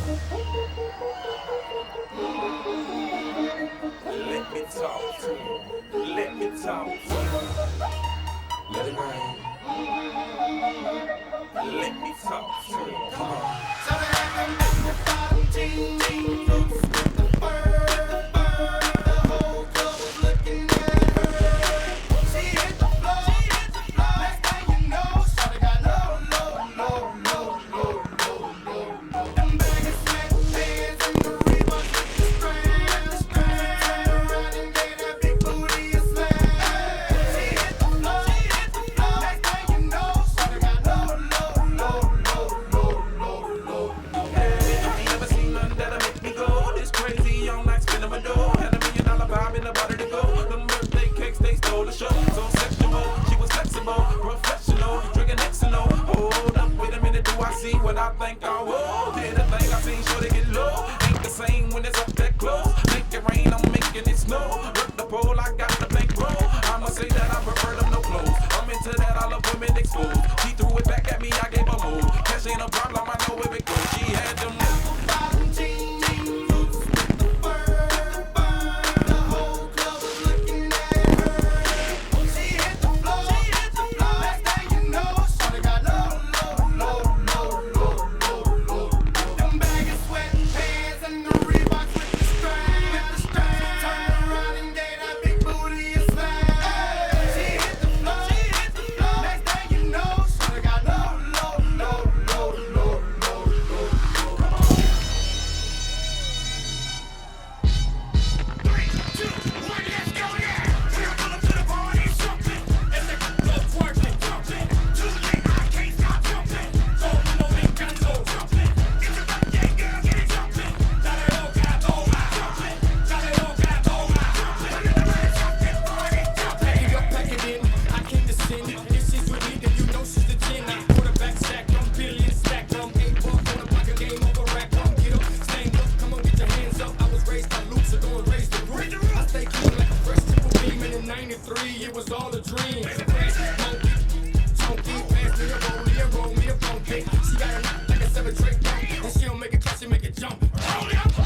Let me talk to you. Let me talk to you. Let it rain. Let me talk to you. Come on. So they have them in the bottom team, loose with the bird. The whole club was looking at her. She hit the floor. Next thing you know, shawty got low. Them baggy sweatpants and the Reeboks with the strands. Turn around and gave that big booty a slam. She hit the floor. Next thing you know, shawty got low. Have you ever seen nothing that'll make me go this crazy all night spinning my dough? Had $1 million vibe in the body to go. Them birthday cakes, they stole the show. So sexual, she was flexible, professional, drinking Xano. Hold up, wait a minute, do I see what I think I will? Did the thing I seen, sure they get low. Ain't the same when it's up that close. Make it rain, I'm making it snow. Rip the pole, I got the bankroll. I'ma say that I prefer them no clothes. I'm into that, I love women exposed. She threw it back at me, I gave her move. Cash ain't a problem, I know if it goes. She had them bottom jeans, loose with the bird. The whole club was looking at her. She hit the floor. Next thing you know, shawty got low. Them baggy sweatpants and the Reeboks with the strands. Turn around and gave that big booty a slam. She hit the floor. Next thing you know, shawty got low. It was all a dream. Roll me a bone cake. She got a knock like a 7 Drake dome. And she don't make it clutch, she make it jump. Roll it up. 3,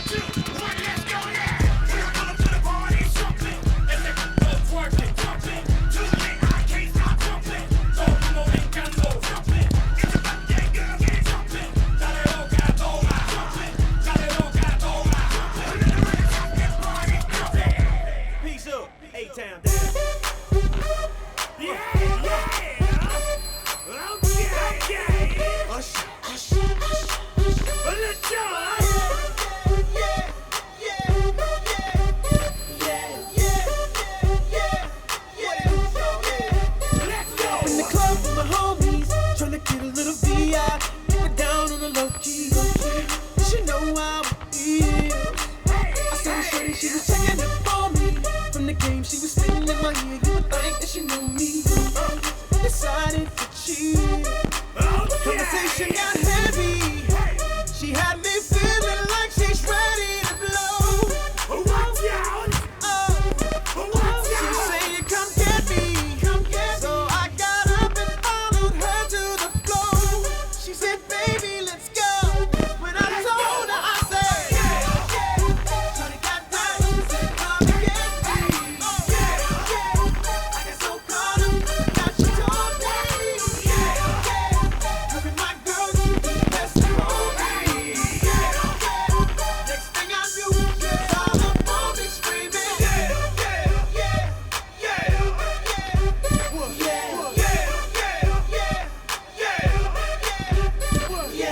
2, 1, let's go now. We're gonna to the party, jumping. And they go twerking, jumping. Jumping, I can't stop jumping. Todo mundo brincando, jumping. It's a birthday, girl, get it jumping. Dale loca, toma, jumping. Dale loca, toma, jumping. Peace up, A-Town down. Yeah. Okay. Hush. Let's go. Let's go. In the club with my homies, tryna get a little VI. We're down on the low key. You should know how it is. I saw the shorty, she was checking it for me. From the game, she was spitting in my ear. You would think that she knew me. Decided to cheat. Conversation got heavy. She had me feeling like she's ready to blow. Watch out! She said, "Come get me." So I got up and followed her to the floor. She said, "Baby, let's go." When I told her, I said, "Shawty got down and said, come and get me." I got so caught up that she told me, "Her and my girl, you be best for me." Next thing I knew, it's all up on me screaming.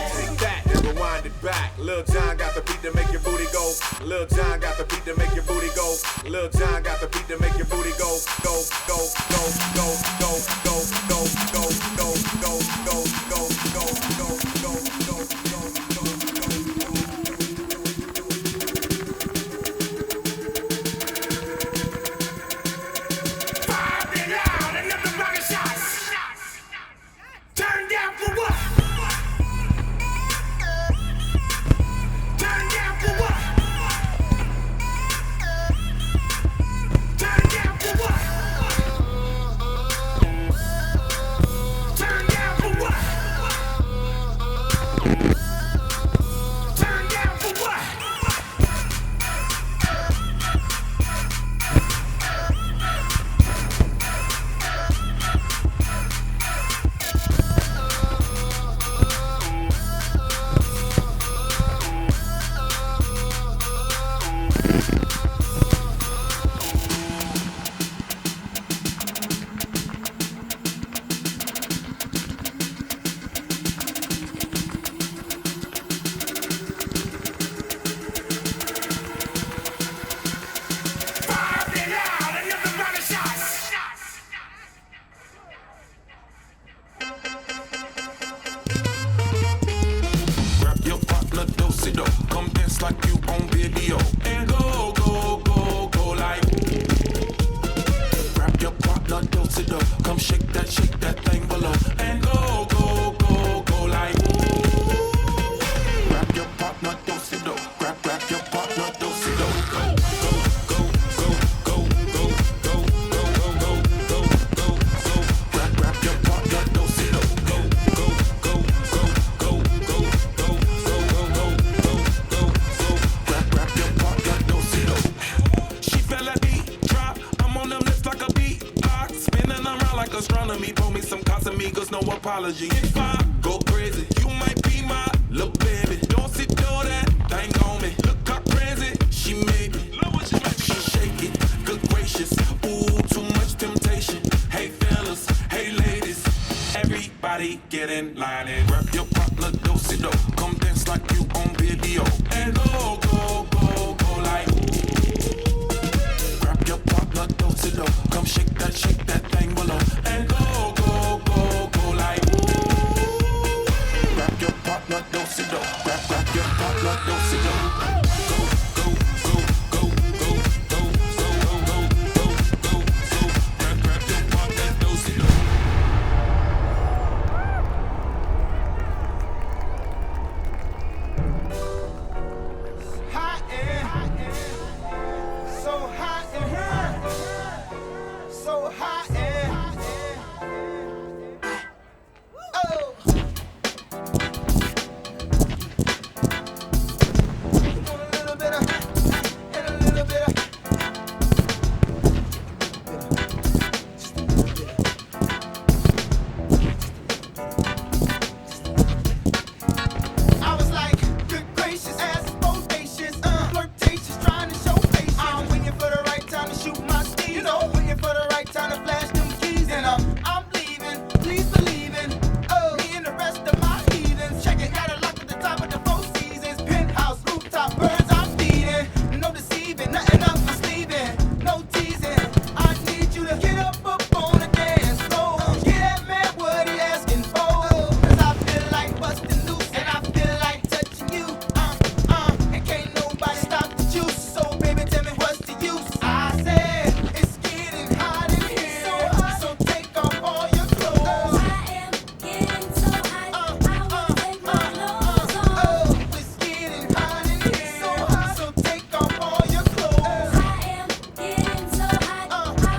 Take that and rewind it back. Lil John got the beat to make your booty go. Lil John got the beat to make your booty go. Lil John got the beat to make your booty go. Go. Fire it out and let the rocket shots. Turn down for what? Turn down for what? do-si-do. Come dance like you on video. And go, go, go, go like. Grab your partner, do-si-do. Come shake that thing below. And go, go, go, go like. Grab your partner, do-si-do. Grab your partner, do-si-do. Go, go, go, go, go, go, go, go, go, go, go, go. Grab your partner, do-si-do. Go, go, go, go, go, go, go, go, go, go, go, go. Grab your partner, do-si-do. She fell at the drop. I'm on them lips like a beat. Spinning around like astronomy. Pour me some Casamigos, no apology. If I go crazy, you might be my little baby. Don't sit down that thing on me. Look how crazy she made me. Look what she made me. She shake it, good gracious. Ooh, too much temptation. Hey fellas, hey ladies, everybody get in line and grab your partner, do-si-do. Come dance like you on video. And go, go, go, go like. Grab your partner, do-si-do. Come shake that thing below. And go, go, go, go like. Grab your partner, do-si-do. Grab your partner, do-si-do. Go, go, go, go, go, go, go, go, go, go, go. Grab your partner, do-si-do. Hot in, so hot in here, so hot in. Oh. Want a little bit of, and a little bit of. Just a little bit of. I was like, good gracious, ass is bodacious, flirtatious, trying to show patience. I'm waiting for the right time to shoot my steez, you know, waiting for the right time to flash them keys, and I'm leaving, please believe in, me and the rest of my heathens. Check it, got a lock at the top of the Four Seasons, penthouse, rooftop, birds I'm feeding, no deceiving, nothing up my sleeving, no teasing. I need you to get up on the dance floor, get that man what he asking for, 'cause I feel like busting loose, and I feel like touching you, and can't nobody stop the juice. So baby, tell me what's the use? I said it's getting hot in here, so take off all your clothes. I am getting so hot, I won't take my clothes off. Oh, it's getting hot in here, so take off all your clothes. I am getting so hot, I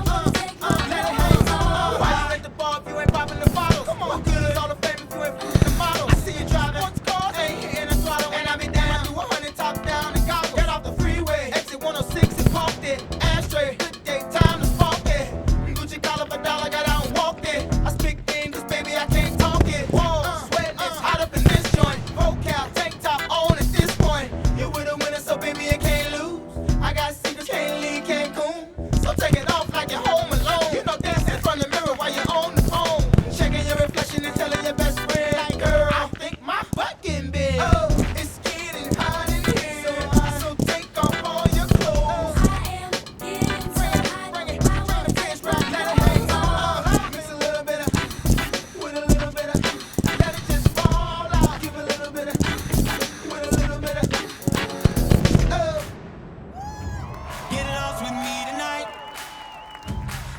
won't take my Let it clothes hang on. off. Why you at the bar if you ain't popping the bottles? Come on, what good is all the fame if you ain't flipping the model? I see you driving what's called, ain't hitting the throttle, and I be down. Do 100 top down and gobble. Get off the freeway, exit 106 and parked it. Ashtray, good day, time to spark it. Gucci collar for dollar, got out and walked it. I speak English, baby, I can't talk it. Whoa, sweating, it's hot up in this joint. Vocal, tank top on at this point. You with a winner, so baby, you can't lose. I got secrets, can't leave Cancun. So take it off like you're home alone. You know dancing in front of the mirror while you're on the phone. Checking your reflection and telling your best friend, like, girl, I think my butt getting big. Oh, it's getting hot in here, so take off all your clothes. I am getting so hot, Bring it, I won't the take pants my right, let it clothes hang off. on. Mix a little bit of, with a little bit of, let it just fall out. Give a little bit of, with a little bit of, oh. Get lost with me tonight.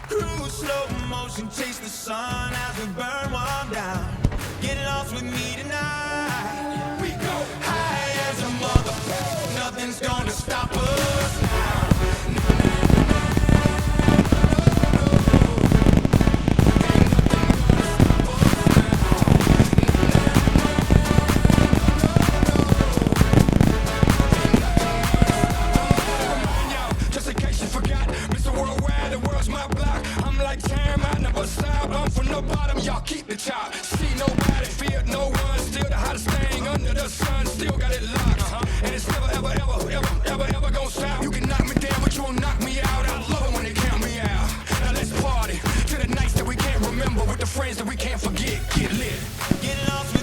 Cruise slow motion, chase the sun as we burn one down. Get lost with me tonight. We go high as a motherfucker. Nothing's gonna stop us now. Just in case you forgot, Mr. Worldwide, the world's my block. I'm like time, I never stop. I'm from the bottom, y'all keep the top. See nobody, fear no one. Still the hottest thing under the sun. Still got it locked. And it's never, ever, ever, ever, ever, ever gonna stop. You can knock me down, but you won't knock me out. I love it when they count me out. Now let's party to the nights that we can't remember with the friends that we can't forget. Get lit. Get lost with